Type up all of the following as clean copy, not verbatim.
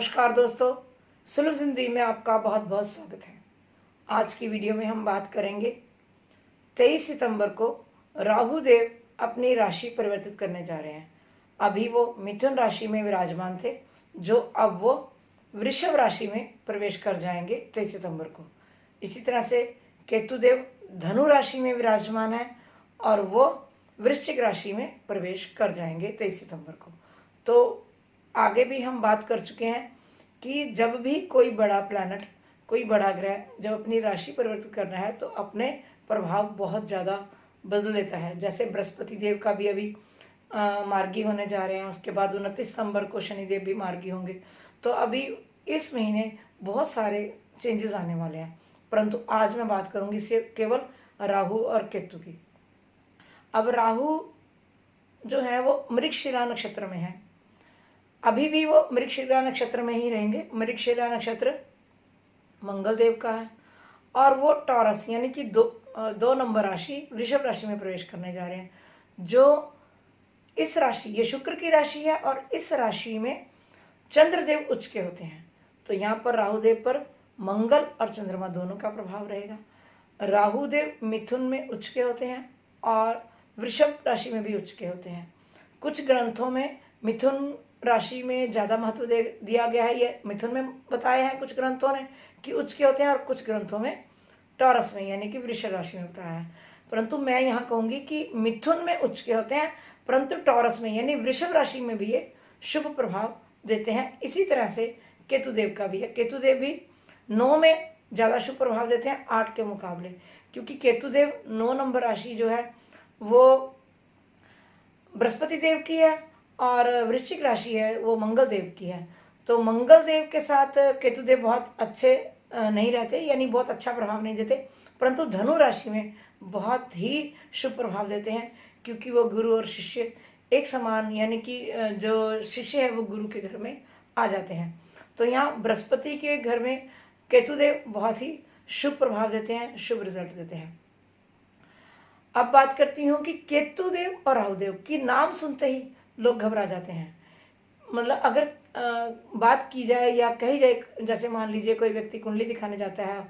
नमस्कार दोस्तों, सुलभ जिंदगी में आपका बहुत बहुत स्वागत है। आज की वीडियो में हम बात करेंगे 23 सितंबर को राहु देव अपनी राशि परिवर्तित करने जा रहे हैं। अभी वो मिथुन राशि में विराजमान थे, जो अब वो वृषभ राशि में प्रवेश कर जाएंगे 23 सितंबर को। इसी तरह से केतु देव धनु राशि में विराजमान है और वो वृश्चिक राशि में प्रवेश कर जाएंगे 23 सितंबर को। तो आगे भी हम बात कर चुके हैं कि जब भी कोई बड़ा प्लैनेट, कोई बड़ा ग्रह जब अपनी राशि परिवर्तित करना है तो अपने प्रभाव बहुत ज़्यादा बदल लेता है। जैसे बृहस्पति देव का भी अभी मार्गी होने जा रहे हैं, उसके बाद 29 सितंबर को शनिदेव भी मार्गी होंगे। तो अभी इस महीने बहुत सारे चेंजेस आने वाले हैं, परंतु आज मैं बात करूंगी सिर्फ केवल राहु और केतु की। अब राहु जो है वो मृगशिरा नक्षत्र में है, अभी भी वो मृगशिरा नक्षत्र में ही रहेंगे। मृगशिरा नक्षत्र मंगल देव का है और वो टॉरस यानी कि दो नंबर राशि वृषभ राशि में प्रवेश करने जा रहे हैं। जो इस राशि, ये शुक्र की राशि है और इस राशि में चंद्रदेव उच्च के होते हैं। तो यहाँ पर राहु देव पर मंगल और चंद्रमा दोनों का प्रभाव रहेगा। राहु देव मिथुन में उच्च के होते हैं और वृषभ राशि में भी उच्च के होते हैं। कुछ ग्रंथों में मिथुन राशि में ज़्यादा महत्व दिया गया है, ये मिथुन में बताया है कुछ ग्रंथों ने कि उच्च के होते हैं, और कुछ ग्रंथों में टॉरस में यानी कि वृषभ राशि में बताया है। परंतु मैं यहाँ कहूँगी कि मिथुन में उच्च के होते हैं, परंतु टॉरस में यानी वृषभ राशि में भी ये शुभ प्रभाव देते हैं। इसी तरह से केतुदेव का भी है। केतुदेव भी 9 में ज़्यादा शुभ प्रभाव देते हैं 8 के मुकाबले, क्योंकि केतुदेव 9 नंबर राशि जो है वो बृहस्पति देव की है और वृश्चिक राशि है वो मंगल देव की है। तो मंगल देव के साथ केतुदेव बहुत अच्छे नहीं रहते, यानी बहुत अच्छा प्रभाव नहीं देते, परंतु धनु राशि में बहुत ही शुभ प्रभाव देते हैं, क्योंकि वो गुरु और शिष्य एक समान, यानी कि जो शिष्य है वो गुरु के घर में आ जाते हैं। तो यहाँ बृहस्पति के घर में केतुदेव बहुत ही शुभ प्रभाव देते हैं, शुभ रिजल्ट देते हैं। अब बात करती हूँ कि केतुदेव और राहुदेव की नाम सुनते ही लोग घबरा जाते हैं। मतलब अगर बात की जाए या कही जाए, जैसे मान लीजिए कोई व्यक्ति कुंडली दिखाने जाता है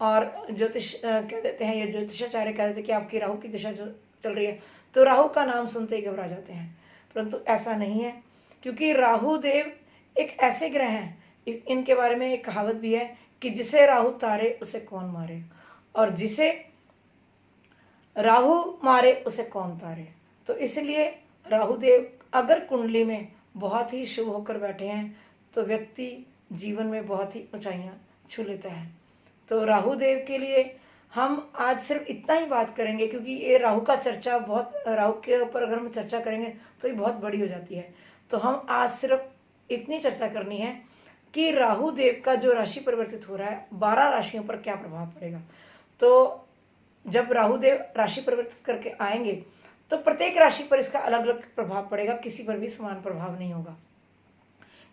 और ज्योतिष कह देते हैं, या ज्योतिषाचार्य कह देते हैं कि आपकी राहु की दिशा जो चल रही है, तो राहु का नाम सुनते ही घबरा जाते हैं। परंतु ऐसा नहीं है, क्योंकि राहु देव एक ऐसे ग्रह हैं, इनके बारे में एक कहावत भी है कि जिसे राहु तारे उसे कौन मारे, और जिसे राहु मारे उसे कौन तारे। तो इसलिए राहु देव अगर कुंडली में बहुत ही शुभ होकर बैठे हैं तो व्यक्ति जीवन में बहुत ही ऊंचाइयां छू लेता है। तो राहु देव के लिए हम आज सिर्फ इतना ही बात करेंगे, क्योंकि ये राहु का चर्चा बहुत, राहु के ऊपर अगर हम चर्चा करेंगे तो ये बहुत बड़ी हो जाती है। तो हम आज सिर्फ इतनी चर्चा करनी है कि राहु देव का जो राशि परिवर्तित हो रहा है 12 राशियों पर क्या प्रभाव पड़ेगा। तो जब राहु देव राशि परिवर्तित करके आएंगे तो प्रत्येक राशि पर इसका अलग अलग प्रभाव पड़ेगा, किसी पर भी समान प्रभाव नहीं होगा,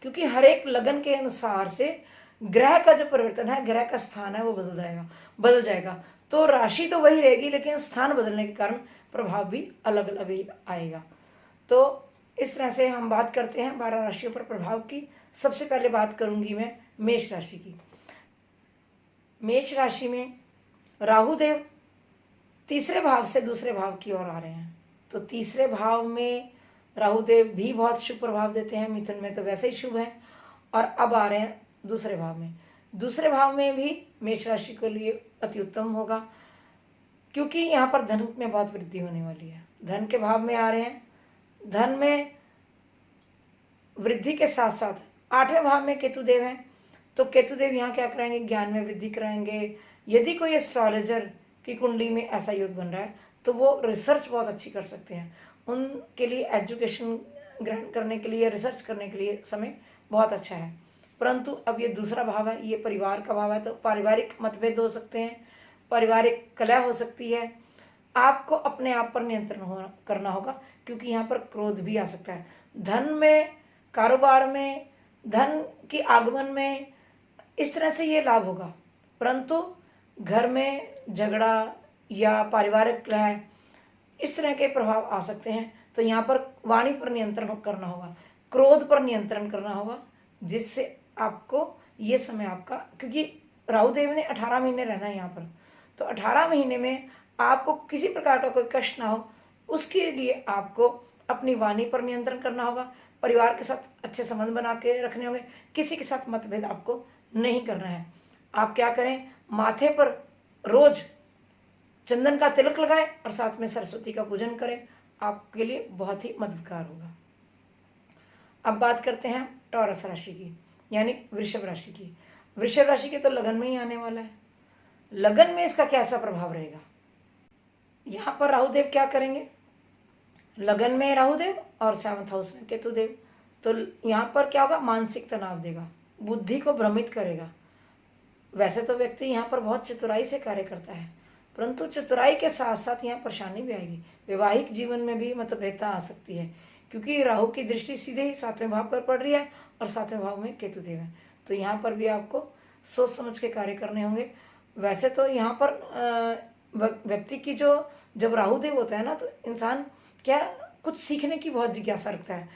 क्योंकि हर एक लगन के अनुसार से ग्रह का जो परिवर्तन है, ग्रह का स्थान है वो बदल जाएगा। तो राशि तो वही रहेगी, लेकिन स्थान बदलने के कारण प्रभाव भी अलग अलग ही आएगा। तो इस तरह से हम बात करते हैं 12 राशियों पर प्रभाव की। सबसे पहले बात करूंगी मैं मेष राशि की। मेष राशि में राहु देव तीसरे भाव से दूसरे भाव की ओर आ रहे हैं। तो तीसरे भाव में राहु देव भी बहुत शुभ प्रभाव देते हैं, मिथुन में तो वैसे ही शुभ है, और अब आ रहे हैं दूसरे भाव में। दूसरे भाव में भी मेष राशि के लिए अति उत्तम होगा, क्योंकि यहाँ पर धन में बहुत वृद्धि होने वाली है। धन के भाव में आ रहे हैं, धन में वृद्धि के साथ साथ 8वें भाव में केतुदेव हैं। तो केतुदेव यहाँ क्या कराएंगे, ज्ञान में वृद्धि कराएंगे। यदि कोई एस्ट्रोलॉजर की कुंडली में ऐसा योग बन रहा है तो वो रिसर्च बहुत अच्छी कर सकते हैं। उनके लिए एजुकेशन ग्रहण करने के लिए, रिसर्च करने के लिए समय बहुत अच्छा है। परंतु अब ये दूसरा भाव है, ये परिवार का भाव है, तो पारिवारिक मतभेद हो सकते हैं, पारिवारिक कलह हो सकती है। आपको अपने आप पर नियंत्रण करना होगा, क्योंकि यहाँ पर क्रोध भी आ सकता है। धन में, कारोबार में, धन की आगमन में इस तरह से ये लाभ होगा, परंतु घर में झगड़ा या पारिवारिक कलह इस तरह के प्रभाव आ सकते हैं। तो यहाँ पर वाणी पर नियंत्रण करना होगा, क्रोध पर नियंत्रण करना होगा, जिससे आपको ये समय आपका, क्योंकि राहु देव ने 18 महीने रहना है यहाँ पर, तो 18 महीने में आपको किसी प्रकार का कोई कष्ट ना हो, उसके लिए आपको अपनी वाणी पर नियंत्रण करना होगा, परिवार के साथ अच्छे संबंध बना के रखने होंगे, किसी के साथ मतभेद आपको नहीं करना है। आप क्या करें, माथे पर रोज चंदन का तिलक लगाएं और साथ में सरस्वती का पूजन करें, आपके लिए बहुत ही मददगार होगा। अब बात करते हैं टॉरस राशि की, यानी वृषभ राशि की। वृषभ राशि के तो लगन में ही आने वाला है। लगन में इसका कैसा प्रभाव रहेगा? यहाँ पर राहुदेव क्या करेंगे, लगन में राहुदेव और 7th हाउस में केतुदेव, तो यहाँ पर क्या होगा, मानसिक तनाव देगा, बुद्धि को भ्रमित करेगा। वैसे तो व्यक्ति यहाँ पर बहुत चतुराई से कार्य करता है, परंतु चतुराई के साथ साथ यहाँ परेशानी भी आएगी। वैवाहिक जीवन में भी मतभेदता आ सकती है, क्योंकि राहु की दृष्टि सीधे ही 7वें भाव पर पड़ रही है और 7वें भाव में केतुदेव है, तो यहाँ पर भी आपको सोच समझ के कार्य करने होंगे। वैसे तो यहाँ पर व्यक्ति की जब राहुदेव होता है ना, तो इंसान क्या कुछ सीखने की बहुत जिज्ञासा रखता है,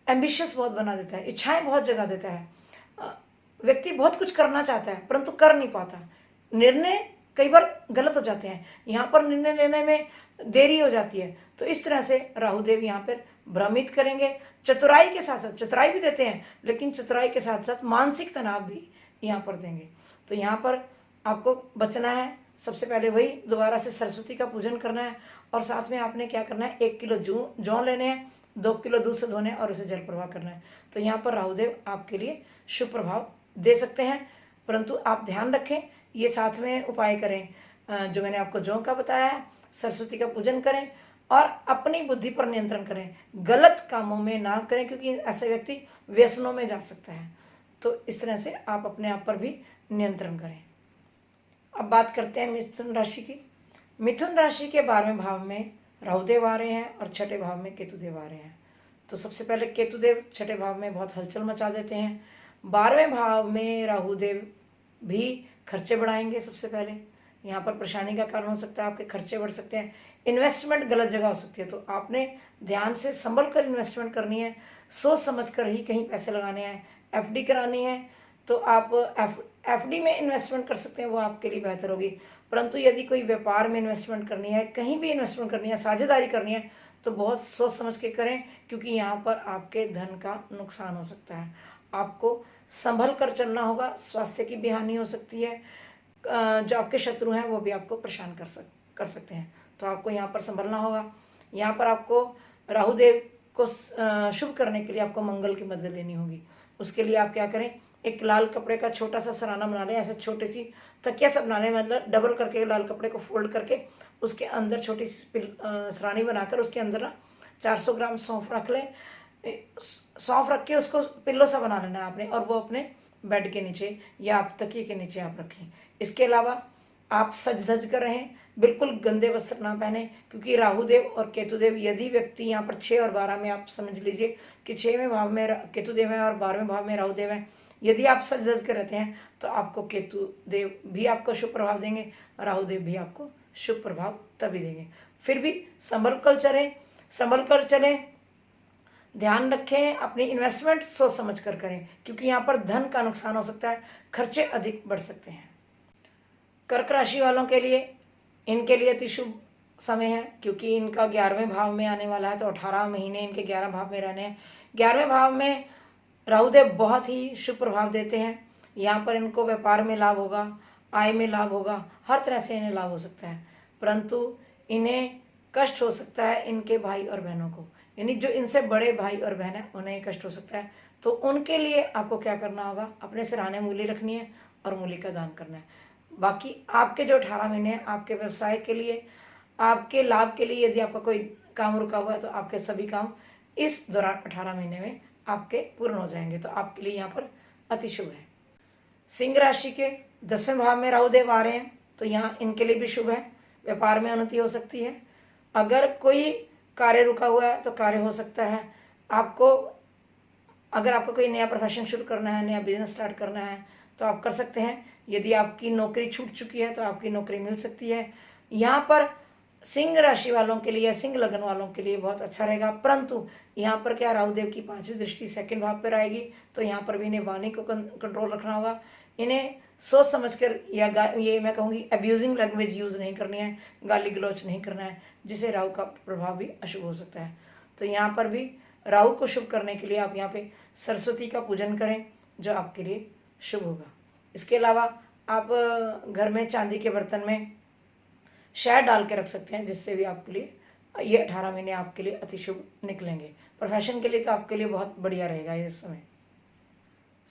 एम्बिशियस बहुत बना देता है, इच्छाएं बहुत जगा देता है। व्यक्ति बहुत कुछ करना चाहता है परंतु कर नहीं पाता, निर्णय कई बार गलत हो जाते हैं, यहाँ पर निर्णय लेने में देरी हो जाती है। तो इस तरह से राहुदेव यहाँ पर भ्रमित करेंगे। चतुराई के साथ साथ, चतुराई भी देते हैं लेकिन चतुराई के साथ साथ मानसिक तनाव भी यहाँ पर देंगे। तो यहाँ पर आपको बचना है, सबसे पहले वही दोबारा से सरस्वती का पूजन करना है, और साथ में आपने क्या करना है, 1 किलो जौ लेने हैं, 2 किलो दूध से धोने और उसे जल प्रवाह करना है। तो यहाँ पर राहुदेव आपके लिए शुभ प्रभाव दे सकते हैं, परंतु आप ध्यान रखें, ये साथ में उपाय करें जो मैंने आपको जौ का बताया है, सरस्वती का पूजन करें और अपनी बुद्धि पर नियंत्रण करें, गलत कामों में ना करें, क्योंकि ऐसे व्यक्ति व्यसनों में जा सकता है। तो इस तरह से आप अपने आप पर भी नियंत्रण करें। अब बात करते हैं मिथुन राशि की। मिथुन राशि के 12वें भाव में राहुदेव आ रहे हैं और 6ठे भाव में केतुदेव आ रहे हैं। तो सबसे पहले केतुदेव 6ठे भाव में बहुत हलचल मचा देते हैं। 12वें भाव में राहुदेव भी खर्चे बढ़ाएंगे। सबसे पहले यहाँ पर परेशानी का कारण हो सकता है, आपके खर्चे बढ़ सकते हैं, इन्वेस्टमेंट गलत जगह हो सकती है। तो आपने ध्यान से संभल कर इन्वेस्टमेंट करनी है, सोच समझ कर ही कहीं पैसे लगाने हैं। एफडी करानी है तो आप एफडी में इन्वेस्टमेंट कर सकते हैं, वो आपके लिए बेहतर होगी। परंतु यदि कोई व्यापार में इन्वेस्टमेंट करनी है, कहीं भी इन्वेस्टमेंट करनी है, साझेदारी करनी है, तो बहुत सोच समझ के करें, क्योंकि यहाँ पर आपके धन का नुकसान हो सकता है। आपको संभल कर चलना होगा, स्वास्थ्य की भी हानि हो सकती है, जो आपके शत्रु हैं वो भी आपको परेशान कर सकते हैं। तो आपको यहाँ पर संभलना होगा। यहाँ पर आपको राहुदेव को शुभ करने के लिए आपको मंगल की मदद लेनी होगी। उसके लिए आप क्या करें, एक लाल कपड़े का छोटा सा सराना बना लें, ऐसे छोटी सी तकिया सा बना लें, मतलब डबल करके लाल कपड़े को फोल्ड करके उसके अंदर छोटी सी सरानी बनाकर उसके अंदर ना 400 ग्राम सौंफ रख लें। सौंफ रख के उसको पिल्लो सा बना लेना है आपने, और वो अपने बेड के नीचे या आप तकिए के नीचे आप रखें। इसके अलावा आप सज धज कर रहें, बिल्कुल गंदे वस्त्र ना पहने, क्योंकि राहुदेव और केतुदेव, यदि व्यक्ति यहाँ पर 6 और 12 में, आप समझ लीजिए कि 6वें भाव में केतुदेव है और 12वें भाव में राहुदेव है, यदि आप सज धज कर रहते हैं तो आपको केतुदेव भी आपको शुभ प्रभाव देंगे, राहुदेव भी आपको शुभ प्रभाव तभी देंगे। फिर भी संभल कर चलें, ध्यान रखें, अपनी इन्वेस्टमेंट सोच समझ कर करें, क्योंकि यहाँ पर धन का नुकसान हो सकता है, खर्चे अधिक बढ़ सकते हैं। कर्क राशि वालों के लिए, इनके लिए अति शुभ समय है, क्योंकि इनका 11वें भाव में आने वाला है, तो 18 महीने इनके 11 भाव में रहने हैं। 11वें भाव में राहुदेव बहुत ही शुभ प्रभाव देते हैं। यहाँ पर इनको व्यापार में लाभ होगा, आय में लाभ होगा, हर तरह से इन्हें लाभ हो सकता है, परंतु इन्हें कष्ट हो सकता है इनके भाई और बहनों को, यानी जो इनसे बड़े भाई और बहन है उन्हें कष्ट हो सकता है। तो उनके लिए आपको क्या करना होगा, अपने सिरहाने मूली रखनी है और मूली का दान करना है। बाकी आपके जो 18 महीने हैं आपके व्यवसाय के लिए, आपके लाभ के लिए, यदि आपका कोई काम रुका हुआ है तो आपके सभी काम इस दौरान 18 महीने में आपके पूर्ण हो जाएंगे। तो आपके लिए यहाँ पर अति शुभ है। सिंह राशि के 10वें भाव में राहुदेव आ रहे हैं, तो यहाँ इनके लिए भी शुभ है, व्यापार में उन्नति हो सकती है। अगर कोई कार्य रुका हुआ है तो कार्य हो सकता है। अगर आपको कोई नया प्रोफेशन शुरू करना है, नया बिजनेस स्टार्ट करना है तो आप कर सकते हैं। यदि आपकी नौकरी छूट चुकी है तो आपकी नौकरी मिल सकती है। यहाँ पर सिंह राशि वालों के लिए या सिंह लगन वालों के लिए बहुत अच्छा रहेगा। परंतु यहाँ पर क्या, राहु देव की 5वीं दृष्टि सेकंड भाव पर आएगी, तो यहाँ पर भी इन्हें वाणी को कंट्रोल रखना होगा। इन्हें सोच समझकर या ये मैं कहूँगी अब्यूजिंग लैंग्वेज यूज़ नहीं करनी है, गाली गलौच नहीं करना है, जिससे राहु का प्रभाव भी अशुभ हो सकता है। तो यहाँ पर भी राहु को शुभ करने के लिए आप यहाँ पे सरस्वती का पूजन करें, जो आपके लिए शुभ होगा। इसके अलावा आप घर में चांदी के बर्तन में शहद डाल के रख सकते हैं, जिससे भी आपके लिए ये 18 महीने आपके लिए अति शुभ निकलेंगे। प्रोफेशन के लिए तो आपके लिए बहुत बढ़िया रहेगा ये समय।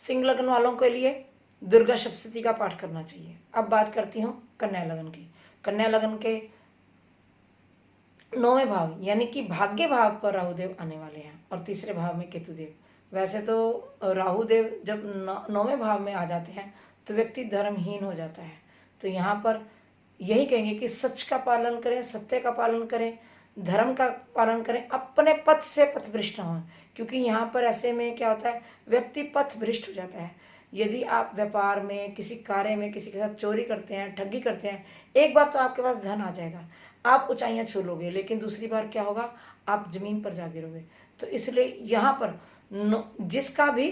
सिंह लगन वालों के लिए दुर्गा सप्तशती का पाठ करना चाहिए। अब बात करती हूँ कन्या लगन की। कन्या लगन के 9वें भाव यानी कि भाग्य भाव पर राहुदेव आने वाले हैं और तीसरे भाव में केतुदेव। वैसे तो राहुदेव जब 9वें भाव में आ जाते हैं तो व्यक्ति धर्महीन हो जाता है। तो यहाँ पर यही कहेंगे कि सच का पालन करें, सत्य का पालन करें, धर्म का पालन करें, अपने पथ से पथभ्रष्ट न हों, क्योंकि यहाँ पर ऐसे में क्या होता है, व्यक्ति पथभ्रष्ट हो जाता है। यदि आप व्यापार में, किसी कार्य में किसी के साथ चोरी करते हैं, ठगी करते हैं, एक बार तो आपके पास धन आ जाएगा, आप ऊंचाइयां छू लोगे, लेकिन दूसरी बार क्या होगा, आप जमीन पर जा गिरोगे। तो इसलिए यहाँ पर जिसका भी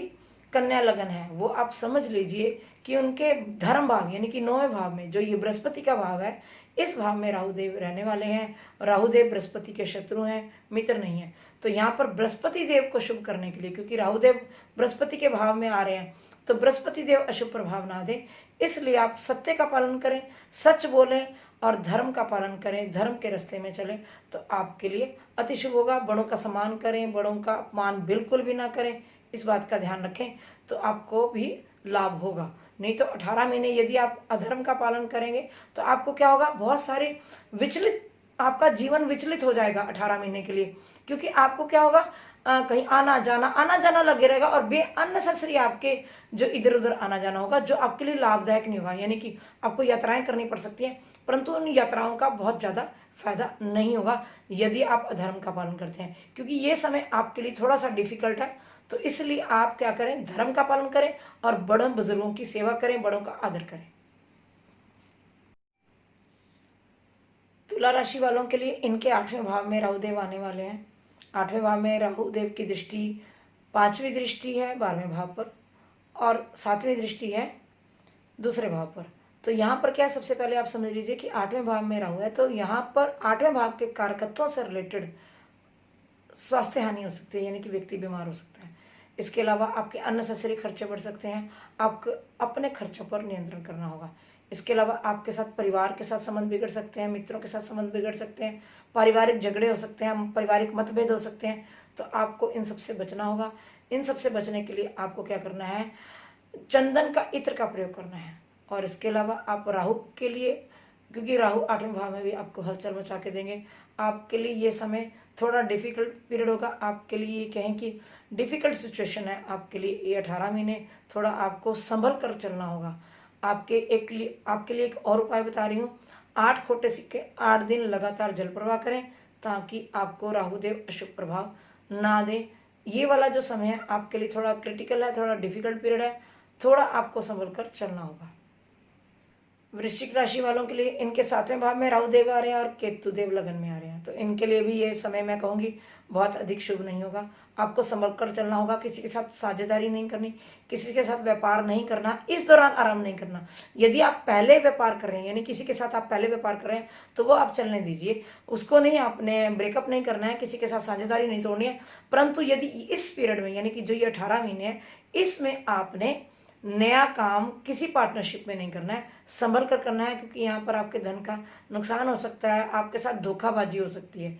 कन्या लगन है वो आप समझ लीजिए कि उनके धर्म भाव यानी कि 9वें भाव में जो ये बृहस्पति का भाव है, इस भाव में राहुदेव रहने वाले हैं। राहुदेव बृहस्पति के शत्रु हैं, मित्र नहीं है। तो यहाँ पर बृहस्पति देव को शुभ करने के लिए, क्योंकि राहुदेव बृहस्पति के भाव में आ रहे हैं, तो बृहस्पति देव अशुभ प्रभाव ना दें, इसलिए आप सत्य का पालन करें, सच बोलें और धर्म का पालन करें, धर्म के रास्ते में चलें, तो आपके लिए अति शुभ होगा। बड़ों का सम्मान करें, बड़ों का अपमान बिल्कुल भी ना करें, इस बात का ध्यान रखें, तो आपको भी लाभ होगा। नहीं तो 18 महीने यदि आप अधर्म का पालन करेंगे तो आपको क्या होगा, बहुत सारे विचलित, आपका जीवन विचलित हो जाएगा 18 महीने के लिए, क्योंकि आपको क्या होगा, कहीं आना जाना लगे रहेगा और अननेसेसरी आपके जो इधर उधर आना जाना होगा, जो आपके लिए लाभदायक नहीं होगा। यानी कि आपको यात्राएं करनी पड़ सकती हैं, परंतु उन यात्राओं का बहुत ज़्यादा फायदा नहीं होगा यदि आप अधर्म का पालन करते हैं, क्योंकि ये समय आपके लिए थोड़ा सा डिफिकल्ट है। तो इसलिए आप क्या करें, धर्म का पालन करें और बड़ों बुजुर्गों की सेवा करें, बड़ों का आदर करें। तुला राशि वालों के लिए इनके 8वें भाव में राहुदेव आने वाले हैं। 8वें भाव में राहुदेव की दृष्टि 5वीं दृष्टि है 12वें भाव पर और 7वीं दृष्टि है दूसरे भाव पर। तो यहाँ पर क्या, सबसे पहले आप समझ लीजिए कि 8वें भाव में राहु है, तो यहाँ पर 8वें भाव के कारकत्वों से रिलेटेड स्वास्थ्य हानि हो सकती है, यानी कि व्यक्ति बीमार हो सकता है। इसके अलावा आपके अननेसेसरी खर्चे बढ़ सकते हैं, आपको अपने खर्चों पर नियंत्रण करना होगा। इसके अलावा आपके साथ परिवार के साथ संबंध बिगड़ सकते हैं, मित्रों के साथ संबंध बिगड़ सकते हैं, पारिवारिक झगड़े हो सकते हैं, पारिवारिक मतभेद हो सकते हैं। तो आपको इन सबसे बचना होगा। इन सबसे बचने के लिए आपको क्या करना है, चंदन का इत्र का प्रयोग करना है। और इसके अलावा आप राहु के लिए, क्योंकि राहु 8वें भाव में भी आपको हलचल मचा के देंगे, आपके लिए ये समय थोड़ा डिफिकल्ट पीरियड होगा। आपके लिए ये कहें कि डिफिकल्ट सिचुएशन है आपके लिए ये 18 महीने, थोड़ा आपको संभल कर चलना होगा। आपके लिए एक और उपाय बता रही हूँ, 8 खोटे सिक्के 8 दिन लगातार जल प्रवाह करें, ताकि आपको राहुदेव अशुभ प्रभाव ना दे। ये वाला जो समय है आपके लिए थोड़ा क्रिटिकल है, थोड़ा डिफिकल्ट पीरियड है, थोड़ा आपको संभल कर चलना होगा। वृश्चिक राशि वालों के लिए इनके 7वें भाव में राहुदेव आ रहे हैं और केतुदेव लगन में आ रहे हैं, तो इनके लिए भी ये समय मैं कहूँगी बहुत अधिक शुभ नहीं होगा। आपको संभल कर चलना होगा, किसी के साथ साझेदारी नहीं करनी, किसी के साथ व्यापार नहीं करना, इस दौरान आराम नहीं करना। यदि आप पहले व्यापार कर रहे हैं, यानी किसी के साथ आप पहले व्यापार कर रहे हैं, तो वो आप चलने दीजिए, उसको नहीं, आपने ब्रेकअप नहीं करना है, किसी के साथ साझेदारी नहीं तोड़नी है। परंतु यदि इस पीरियड में, यानी कि जो ये 18 महीने है, इसमें आपने नया काम किसी पार्टनरशिप में नहीं करना है, संभल कर करना है, क्योंकि यहाँ पर आपके धन का नुकसान हो सकता है, आपके साथ धोखाबाजी हो सकती है,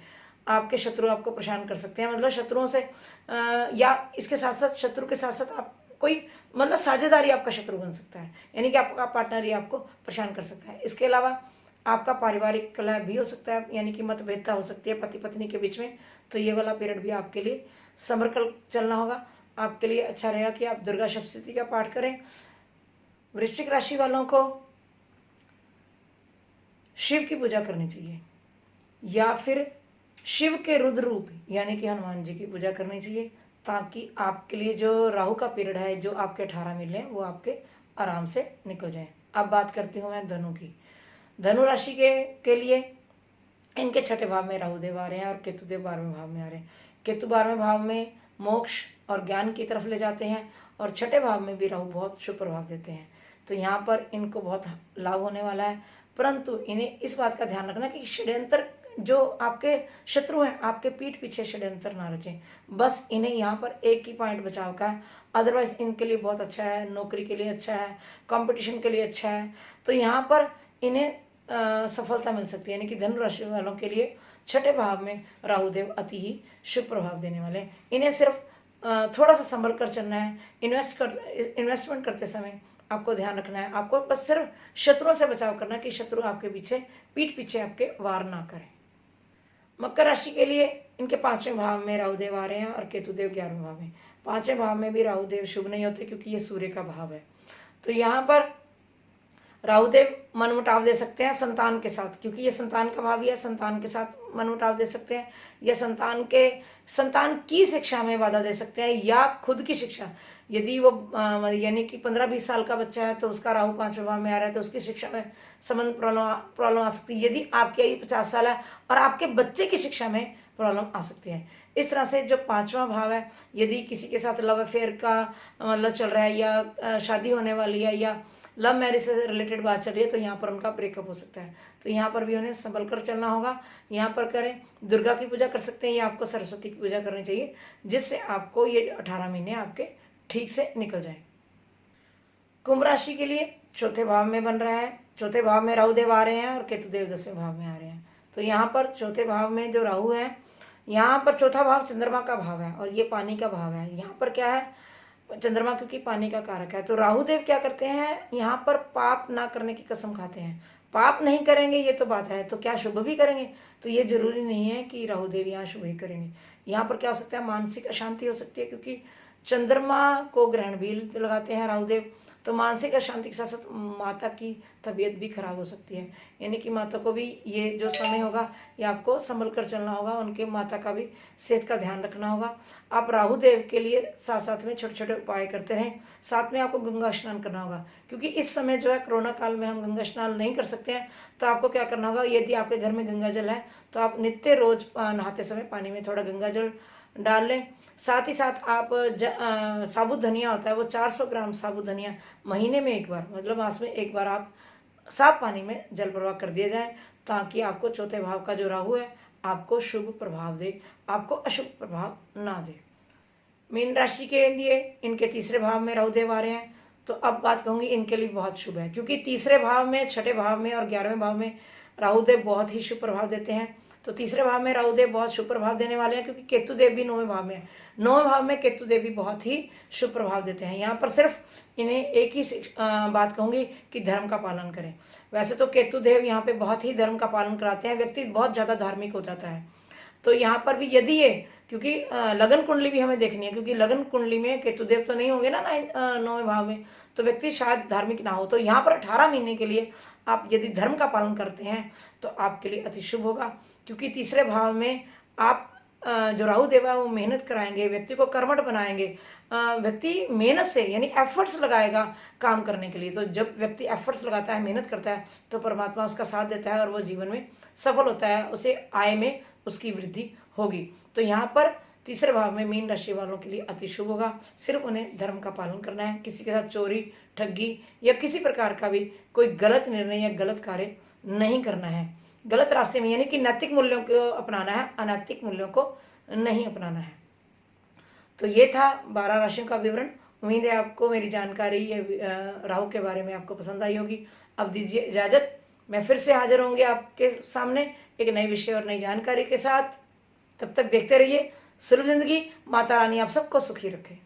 आपके शत्रु आपको परेशान कर सकते हैं। मतलब शत्रुओं से या इसके साथ साथ शत्रु के साथ साथ आप कोई मतलब साझेदारी आपका शत्रु बन सकता है, यानी कि आपका पार्टनर ही आपको परेशान कर सकता है। इसके अलावा आपका पारिवारिक कलह भी हो सकता है, यानी कि मतभेदता हो सकती है पति पत्नी के बीच में। तो ये वाला पीरियड भी आपके लिए संभल कर चलना होगा। आपके लिए अच्छा रहेगा कि आप दुर्गा सप्तशती का पाठ करें। वृश्चिक राशि वालों को शिव की पूजा करनी चाहिए, या फिर शिव के रुद्र रूप यानी कि हनुमान जी की पूजा करनी चाहिए, ताकि आपके लिए जो राहु का पीरियड है, जो आपके 18 महीने हैं, वो आपके आराम से निकल जाए। अब बात करती हूँ मैं धनु की। धनु राशि के लिए इनके छठे भाव में राहुदेव आ रहे हैं और केतुदेव 12वें भाव में आ रहे हैं। केतु 12वें भाव में मोक्ष और ज्ञान की तरफ ले जाते हैं और छठे भाव में भी राहु बहुत शुभ प्रभाव देते हैं। तो यहाँ पर इनको बहुत लाभ होने वाला है, परंतु इन्हें इस बात का ध्यान रखना कि षड्यंत्र जो आपके शत्रु हैं आपके पीठ पीछे षड्यंत्र ना रचें। बस इन्हें यहाँ पर एक ही पॉइंट बचाव का है, अदरवाइज इनके लिए बहुत अच्छा है, नौकरी के लिए अच्छा है, कंपटीशन के लिए अच्छा है। तो यहाँ पर इन्हें सफलता मिल सकती है, यानी कि धनु राशि वालों के लिए छठे भाव में राहुदेव अति ही शुभ प्रभाव देने वाले हैं। इन्हें सिर्फ थोड़ा सा संभल कर चलना है। इन्वेस्टमेंट करते समय आपको ध्यान रखना है, आपको बस सिर्फ शत्रुओं से बचाव करना है कि शत्रु आपके पीछे पीठ पीछे आपके वार ना करें। मकर राशि के लिए इनके 5वें भाव में राहुदेव आ रहे हैं और केतुदेव 11वें भाव में। 5वें भाव में भी राहुदेव शुभ नहीं होते क्योंकि ये सूर्य का भाव है। तो यहाँ पर राहुदेव मनमुटाव दे सकते हैं संतान के साथ, क्योंकि ये संतान का भाव ही है, संतान के साथ मनमुटाव दे सकते हैं या संतान की शिक्षा में बाधा दे सकते हैं या खुद की शिक्षा। यदि वो यानी कि 15-20 साल का बच्चा है तो उसका राहु 5वें भाव में आ रहा है तो उसकी शिक्षा में संबंध प्रॉब्लम आ सकती है। यदि आपकी आयु 50 साल है और आपके बच्चे की शिक्षा में प्रॉब्लम आ सकती है। इस तरह से जो 5वां भाव है, यदि किसी के साथ लव अफेयर का मतलब चल रहा है या शादी होने वाली है या लव मैरिज से रिलेटेड बात चल रही है तो यहाँ पर उनका ब्रेकअप हो सकता है। तो यहाँ पर भी उन्हें संभल कर चलना होगा। यहाँ पर करें, दुर्गा की पूजा कर सकते हैं या आपको सरस्वती की पूजा करनी चाहिए, जिससे आपको ये 18 महीने आपके ठीक से निकल जाए। कुंभ राशि के लिए चौथे भाव में बन रहा है, चौथे भाव में राहुदेव आ रहे हैं और केतुदेव 10वें भाव में आ रहे हैं। तो यहाँ पर चौथे भाव में जो राहु है, यहाँ पर चौथा भाव चंद्रमा का भाव है और ये पानी का भाव है। यहाँ पर क्या है, चंद्रमा क्योंकि पानी का कारक है। तो राहुदेव क्या करते हैं, यहाँ पर पाप ना करने की कसम खाते हैं। पाप नहीं करेंगे ये तो बात है, तो क्या शुभ भी करेंगे? तो ये जरूरी नहीं है कि राहुदेव यहाँ शुभ ही करेंगे। यहाँ पर क्या हो सकता है, मानसिक अशांति हो सकती है, क्योंकि चंद्रमा को ग्रहण भी लगाते हैं राहुदेव। तो मानसिक अशांति के साथ साथ माता की तबीयत भी खराब हो सकती है, यानी कि माता को भी ये जो समय होगा ये आपको संभल कर चलना होगा, उनके माता का भी सेहत का ध्यान रखना होगा। आप राहुदेव के लिए साथ साथ में छोटे छोटे उपाय करते रहें। साथ में आपको गंगा स्नान करना होगा, क्योंकि इस समय जो है कोरोना काल में हम गंगा स्नान नहीं कर सकते हैं। तो आपको क्या करना होगा, यदि आपके घर में गंगा जल है तो आप नित्य रोज नहाते समय पानी में थोड़ा गंगा जल डाल लें। साथ ही साथ आप साबुत धनिया होता है, वो 400 ग्राम साबुत धनिया महीने में एक बार, मतलब मास में एक बार आप साफ पानी में जल प्रवाह कर दिया जाए, ताकि आपको चौथे भाव का जो राहु है आपको शुभ प्रभाव दे, आपको अशुभ प्रभाव ना दे। मीन राशि के लिए इनके तीसरे भाव में राहुदेव आ रहे हैं। तो अब बात कहूँगी इनके लिए बहुत शुभ है, क्योंकि तीसरे भाव में, छठे भाव में और 11वें भाव में राहुदेव बहुत ही शुभ प्रभाव देते हैं। तो तीसरे भाव में राहुदेव बहुत शुभ प्रभाव देने वाले हैं, क्योंकि केतुदेव भी 9वें भाव में है। 9वें भाव में केतुदेव भी बहुत ही शुभ प्रभाव देते हैं। यहाँ पर सिर्फ इन्हें एक ही बात कहूँगी कि धर्म का पालन करें। वैसे तो केतुदेव यहाँ पे बहुत ही धर्म का पालन कराते हैं, व्यक्ति बहुत ज़्यादा धार्मिक हो जाता है। तो यहाँ पर भी यदि ये, क्योंकि लगन कुंडली भी हमें देखनी है, क्योंकि लगन कुंडली में केतुदेव तो नहीं होंगे ना 9वें भाव में, तो व्यक्ति शायद धार्मिक ना हो। तो यहाँ पर 18 महीने के लिए आप यदि धर्म का पालन करते हैं तो आपके लिए अति शुभ होगा, क्योंकि तीसरे भाव में आप जो राहुदेव है वो मेहनत कराएंगे, व्यक्ति को कर्मठ बनाएंगे। व्यक्ति मेहनत से यानी एफर्ट्स लगाएगा काम करने के लिए। तो जब व्यक्ति एफर्ट्स लगाता है, मेहनत करता है, तो परमात्मा उसका साथ देता है और वो जीवन में सफल होता है, उसे आय में उसकी वृद्धि होगी। तो यहाँ पर तीसरे भाव में मीन राशि वालों के लिए अति शुभ होगा। सिर्फ उन्हें धर्म का पालन करना है, किसी के साथ चोरी, ठगी या किसी प्रकार का भी कोई गलत निर्णय या गलत कार्य नहीं करना है। गलत रास्ते में यानी कि नैतिक मूल्यों को अपनाना है, अनैतिक मूल्यों को नहीं अपनाना है। तो ये था 12 राशियों का विवरण। उम्मीद है आपको मेरी जानकारी ये राहु के बारे में आपको पसंद आई होगी। अब दीजिए इजाजत, मैं फिर से हाजिर होंगे आपके सामने एक नए विषय और नई जानकारी के साथ। तब तक देखते रहिए सुलभ जिंदगी। माता रानी आप सबको सुखी रखे।